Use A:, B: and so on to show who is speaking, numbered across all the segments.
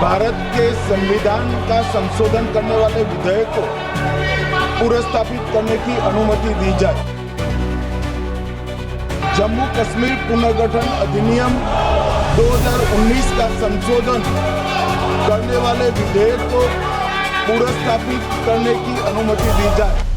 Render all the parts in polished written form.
A: भारत के संविधान का संशोधन करने वाले विधेयक को पुनर्स्थापित करने की अनुमति दी जाए। जम्मू कश्मीर पुनर्गठन अधिनियम 2019 का संशोधन करने वाले विधेयक को पुनर्स्थापित करने की अनुमति दी जाए।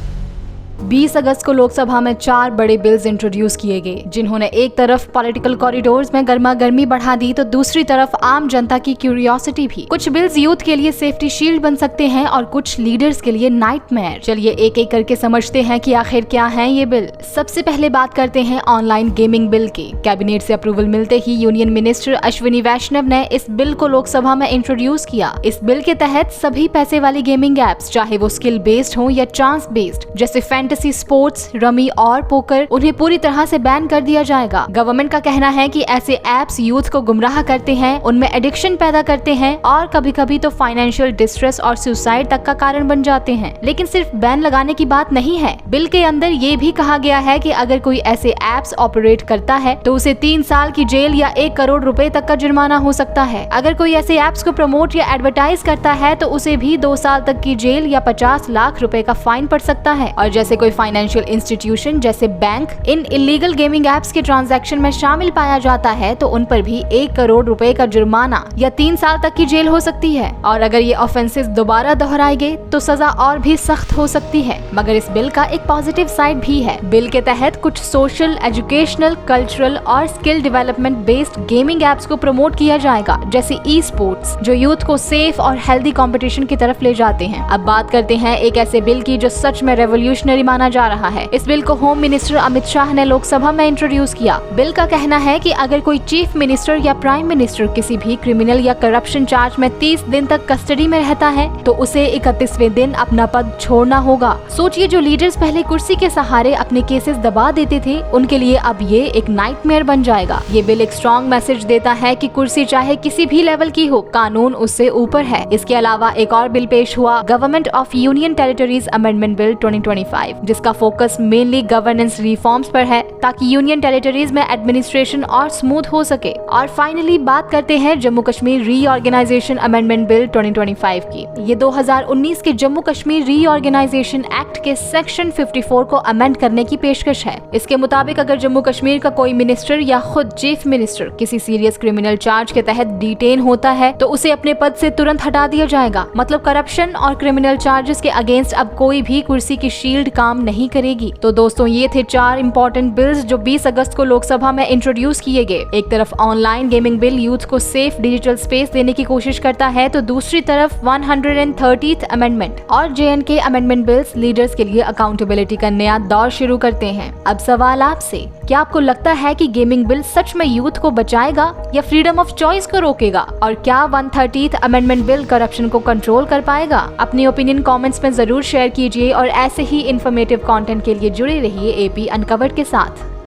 B: 20 अगस्त को लोकसभा में 4 बड़े बिल्स इंट्रोड्यूस किए गए, जिन्होंने एक तरफ पॉलिटिकल कॉरिडोर्स में गर्मा गर्मी बढ़ा दी तो दूसरी तरफ आम जनता की क्यूरियोसिटी भी। कुछ बिल्स यूथ के लिए सेफ्टी शील्ड बन सकते हैं और कुछ लीडर्स के लिए नाइटमेयर। चलिए एक एक करके समझते हैं कि आखिर क्या है ये बिल। सबसे पहले बात करते हैं ऑनलाइन गेमिंग बिल की। कैबिनेट से अप्रूवल मिलते ही यूनियन मिनिस्टर अश्विनी वैष्णव ने इस बिल को लोकसभा में इंट्रोड्यूस किया। इस बिल के तहत सभी पैसे वाली गेमिंग एप्स, चाहे वो स्किल बेस्ड हो या चांस बेस्ड, जैसे फैंटेसी स्पोर्ट्स, रमी और पोकर, उन्हें पूरी तरह से बैन कर दिया जाएगा। गवर्नमेंट का कहना है कि ऐसे एप्स यूथ को गुमराह करते हैं, उनमें एडिक्शन पैदा करते हैं और कभी कभी तो फाइनेंशियल डिस्ट्रेस और सुसाइड तक का कारण बन जाते हैं। लेकिन सिर्फ बैन लगाने की बात नहीं है, बिल के अंदर ये भी कहा गया है कि अगर कोई ऐसे एप्स ऑपरेट करता है तो उसे 3 साल की जेल या 1 करोड़ रुपए तक का जुर्माना हो सकता है। अगर कोई ऐसे एप्स को प्रमोट या एडवर्टाइज करता है तो उसे भी 2 साल तक की जेल या 50 लाख रुपए का फाइन पड़ सकता है। और जैसे कोई फाइनेंशियल इंस्टीट्यूशन जैसे बैंक इन इलीगल गेमिंग एप्स के ट्रांजैक्शन में शामिल पाया जाता है तो उन पर भी 1 करोड़ रुपए का जुर्माना या 3 साल तक की जेल हो सकती है। और अगर ये ऑफेंसेस दोबारा दोहराए गए तो सजा और भी सख्त हो सकती है। मगर इस बिल का एक पॉजिटिव साइड भी है। बिल के तहत कुछ सोशल, एजुकेशनल, कल्चरल और skill development based gaming apps को प्रमोट किया जाएगा, जैसे ई स्पोर्ट्स, जो यूथ को सेफ और हेल्दी कंपटीशन की तरफ ले जाते हैं। अब बात करते हैं एक ऐसे बिल की जो सच में रेवोल्यूशनरी माना जा रहा है। इस बिल को होम मिनिस्टर अमित शाह ने लोकसभा में इंट्रोड्यूस किया। बिल का कहना है कि अगर कोई चीफ मिनिस्टर या प्राइम मिनिस्टर किसी भी क्रिमिनल या करप्शन चार्ज में 30 दिन तक कस्टडी में रहता है तो उसे 31वें दिन अपना पद छोड़ना होगा। सोचिए, जो लीडर्स पहले कुर्सी के सहारे अपने केसेस दबा देते थे, उनके लिए अब ये एक नाइटमेयर बन जाएगा। ये बिल एक स्ट्रॉन्ग मैसेज देता है कि कुर्सी चाहे किसी भी लेवल की हो, कानून उससे ऊपर है। इसके अलावा एक और बिल पेश हुआ, government of union territories amendment bill 2025, जिसका फोकस मेनली गवर्नेंस रिफॉर्म्स पर है ताकि यूनियन टेरिटरीज में एडमिनिस्ट्रेशन और स्मूथ हो सके। और फाइनली बात करते हैं Jammu Kashmir reorganisation amendment bill 2025 की। ये 2019 के जम्मू कश्मीर रीऑर्गेनाइजेशन एक्ट के सेक्शन 54 को अमेंड करने की पेशकश है। इसके मुताबिक अगर जम्मू कश्मीर का कोई मिनिस्टर या खुद चीफ मिनिस्टर किसी सीरियस क्रिमिनल चार्ज के तहत डिटेन होता है तो उसे अपने पद से तुरंत हटा दिया जाएगा। मतलब करप्शन और क्रिमिनल चार्जेस के अगेंस्ट अब कोई भी कुर्सी की शील्ड काम नहीं करेगी। तो दोस्तों, ये थे 4 इंपॉर्टेंट बिल्स जो 20 अगस्त को लोकसभा में इंट्रोड्यूस किए गए। एक तरफ ऑनलाइन गेमिंग बिल यूथ को सेफ डिजिटल स्पेस देने की कोशिश करता है तो दूसरी तरफ 130th अमेंडमेंट और JNK अमेंडमेंट बिल्स लीडर्स के लिए अकाउंटेबिलिटी का नया दौर शुरू करते हैं। अब सवाल आपसे, क्या आपको लगता है कि गेमिंग बिल सच में यूथ को बचाएगा या फ्रीडम ऑफ चॉइस को रोकेगा? और क्या 130th अमेंडमेंट बिल करप्शन को कंट्रोल कर पाएगा? अपनी ओपिनियन कमेंट्स में जरूर शेयर कीजिए और ऐसे ही इंफॉर्मेटिव कंटेंट के लिए जुड़े रहिए AP अनकवर्ड के साथ।